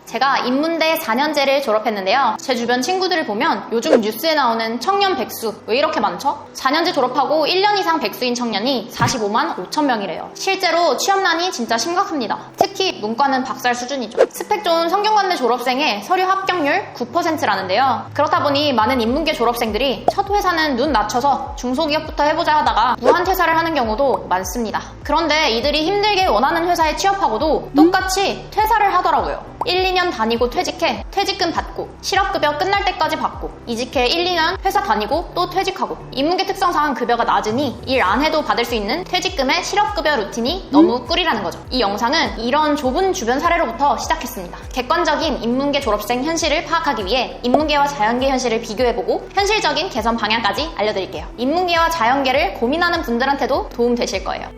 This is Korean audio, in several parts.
제가 인문대 4년제를 졸업했는데요. 제 주변 친구들을 보면 요즘 뉴스에 나오는 청년 백수 왜 이렇게 많죠? 4년제 졸업하고 1년 이상 백수인 청년이 45만 5천 명이래요. 실제로 취업난이 진짜 심각합니다. 특히 문과는 박살 수준이죠. 스펙 좋은 성균관대 졸업생의 서류 합격률 9%라는데요. 그렇다 보니 많은 인문계 졸업생들이 첫 회사는 눈 낮춰서 중소기업부터 해보자 하다가 무한퇴사를 하는 경우도 많습니다. 그런데 이들이 힘들게 원하는 회사에 취업하고도 똑같이 퇴사를 하더라고요. 1, 2년 다니고 퇴직해 퇴직금 받고 실업급여 끝날 때까지 받고 이직해 1, 2년 회사 다니고 또 퇴직하고 인문계 특성상 급여가 낮으니 일 안 해도 받을 수 있는 퇴직금의 실업급여 루틴이 너무 꿀이라는 거죠. 이 영상은 이런 좁은 주변 사례로부터 시작했습니다. 객관적인 인문계 졸업생 현실을 파악하기 위해 인문계와 자연계 현실을 비교해보고 현실적인 개선 방향까지 알려드릴게요. 인문계와 자연계를 고민하는 분들한테도 도움 되실 거예요.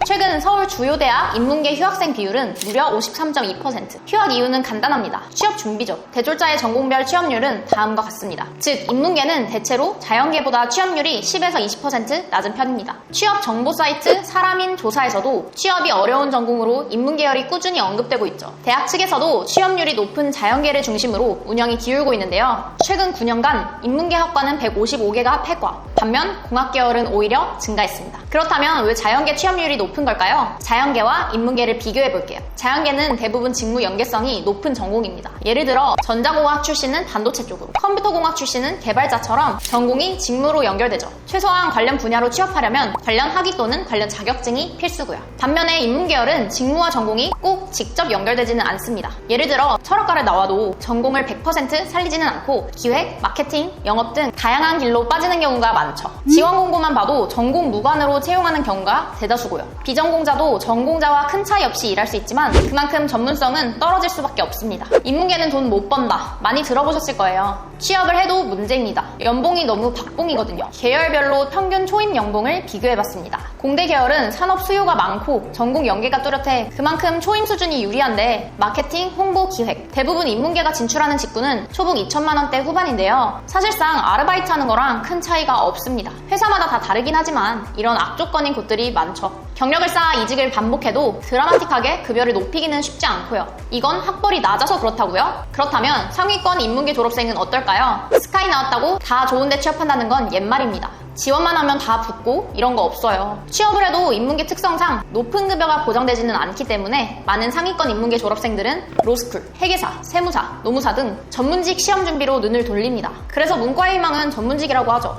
최근 서울 주요 대학 인문계 휴학생 비율은 무려 53.2%. 휴학 이유는 간단합니다. 취업 준비죠. 대졸자의 전공별 취업률은 다음과 같습니다. 즉, 인문계는 대체로 자연계보다 취업률이 10에서 20% 낮은 편입니다. 취업 정보 사이트 사람인 조사에서도 취업이 어려운 전공으로 인문계열이 꾸준히 언급되고 있죠. 대학 측에서도 취업률이 높은 자연계를 중심으로 운영이 기울고 있는데요. 최근 9년간 인문계 학과는 155개가 폐과, 반면 공학계열은 오히려 증가했습니다. 그렇다면 왜 자연계 취업률이 높은 걸까요? 자연계와 인문계를 비교해 볼게요. 자연계는 대부분 직무 연계성이 높은 전공입니다. 예를 들어 전자공학 출신은 반도체 쪽으로, 컴퓨터공학 출신은 개발자처럼 전공이 직무로 연결되죠. 최소한 관련 분야로 취업하려면 관련 학위 또는 관련 자격증이 필수고요. 반면에 인문계열은 직무와 전공이 꼭 직접 연결되지는 않습니다. 예를 들어 철학과를 나와도 전공을 100% 살리지는 않고 기획, 마케팅, 영업 등 다양한 길로 빠지는 경우가 많죠. 지원 공고만 봐도 전공 무관으로 채용하는 경우가 대다수고요. 비전공자도 전공자와 큰 차이 없이 일할 수 있지만 그만큼 전문성은 떨어질 수밖에 없습니다. 인문계는 돈 못 번다. 많이 들어보셨을 거예요. 취업을 해도 문제입니다. 연봉이 너무 박봉이거든요. 계열별로 평균 초임 연봉을 비교해봤습니다. 공대 계열은 산업 수요가 많고 전공 연계가 뚜렷해 그만큼 초임 수준이 유리한데 마케팅, 홍보, 기획 대부분 인문계가 진출하는 직군은 초봉 2천만 원대 후반인데요. 사실상 아르바이트 하는 거랑 큰 차이가 없습니다. 회사마다 다 다르긴 하지만 이런 악조건인 곳들이 많죠. 경력을 쌓아 이직을 반복해도 드라마틱하게 급여를 높이기는 쉽지 않고요. 이건 학벌이 낮아서 그렇다고요? 그렇다면 상위권 인문계 졸업생은 어떨까요? 스카이 나왔다고 다 좋은데 취업한다는 건 옛말입니다. 지원만 하면 다 붙고 이런 거 없어요. 취업을 해도 인문계 특성상 높은 급여가 보장되지는 않기 때문에 많은 상위권 인문계 졸업생들은 로스쿨, 회계사, 세무사, 노무사 등 전문직 시험 준비로 눈을 돌립니다. 그래서 문과의 희망은 전문직이라고 하죠.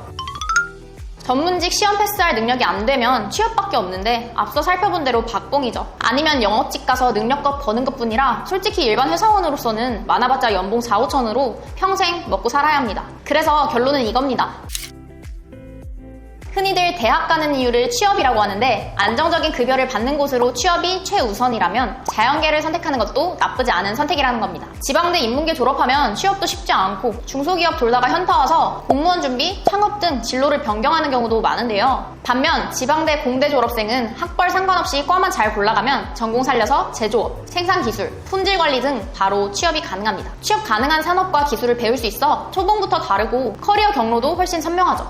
전문직 시험 패스할 능력이 안 되면 취업밖에 없는데 앞서 살펴본 대로 박봉이죠. 아니면 영업직 가서 능력껏 버는 것뿐이라 솔직히 일반 회사원으로서는 많아봤자 연봉 4, 5천으로 평생 먹고 살아야 합니다. 그래서 결론은 이겁니다. 흔히들 대학 가는 이유를 취업이라고 하는데 안정적인 급여를 받는 곳으로 취업이 최우선이라면 자연계를 선택하는 것도 나쁘지 않은 선택이라는 겁니다. 지방대 인문계 졸업하면 취업도 쉽지 않고 중소기업 돌다가 현타 와서 공무원 준비, 창업 등 진로를 변경하는 경우도 많은데요. 반면 지방대 공대 졸업생은 학벌 상관없이 과만 잘 골라가면 전공 살려서 제조업, 생산기술, 품질관리 등 바로 취업이 가능합니다. 취업 가능한 산업과 기술을 배울 수 있어 초봉부터 다르고 커리어 경로도 훨씬 선명하죠.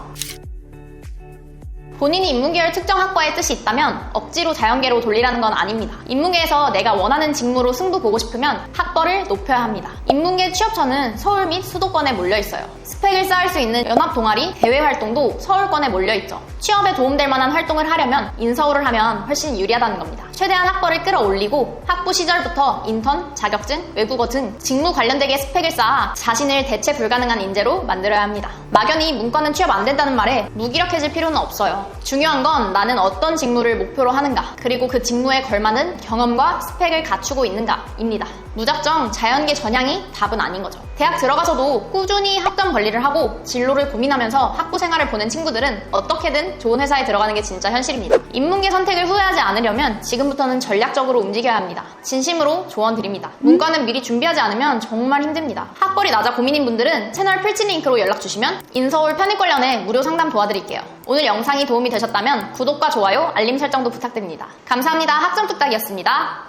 본인이 인문계열 특정 학과의 뜻이 있다면 억지로 자연계로 돌리라는 건 아닙니다. 인문계에서 내가 원하는 직무로 승부 보고 싶으면 학벌을 높여야 합니다. 인문계 취업처는 서울 및 수도권에 몰려있어요. 스펙을 쌓을 수 있는 연합 동아리, 대외 활동도 서울권에 몰려있죠. 취업에 도움될 만한 활동을 하려면 인서울을 하면 훨씬 유리하다는 겁니다. 최대한 학벌을 끌어올리고 학부 시절부터 인턴, 자격증, 외국어 등 직무 관련되게 스펙을 쌓아 자신을 대체 불가능한 인재로 만들어야 합니다. 막연히 문과는 취업 안 된다는 말에 무기력해질 필요는 없어요. 중요한 건 나는 어떤 직무를 목표로 하는가, 그리고 그 직무에 걸맞는 경험과 스펙을 갖추고 있는가입니다. 무작정 자연계 전향이 답은 아닌 거죠. 대학 들어가서도 꾸준히 학점 관리를 하고 진로를 고민하면서 학부 생활을 보낸 친구들은 어떻게든 좋은 회사에 들어가는 게 진짜 현실입니다. 인문계 선택을 후회하지 않으려면 지금부터는 전략적으로 움직여야 합니다. 진심으로 조언 드립니다. 문과는 미리 준비하지 않으면 정말 힘듭니다. 학벌이 낮아 고민인 분들은 채널 필지 링크로 연락 주시면 인서울 편입 관련해 무료 상담 도와드릴게요. 오늘 영상이 도움이 되셨다면 구독과 좋아요, 알림 설정도 부탁드립니다. 감사합니다. 학점 뚝딱이었습니다.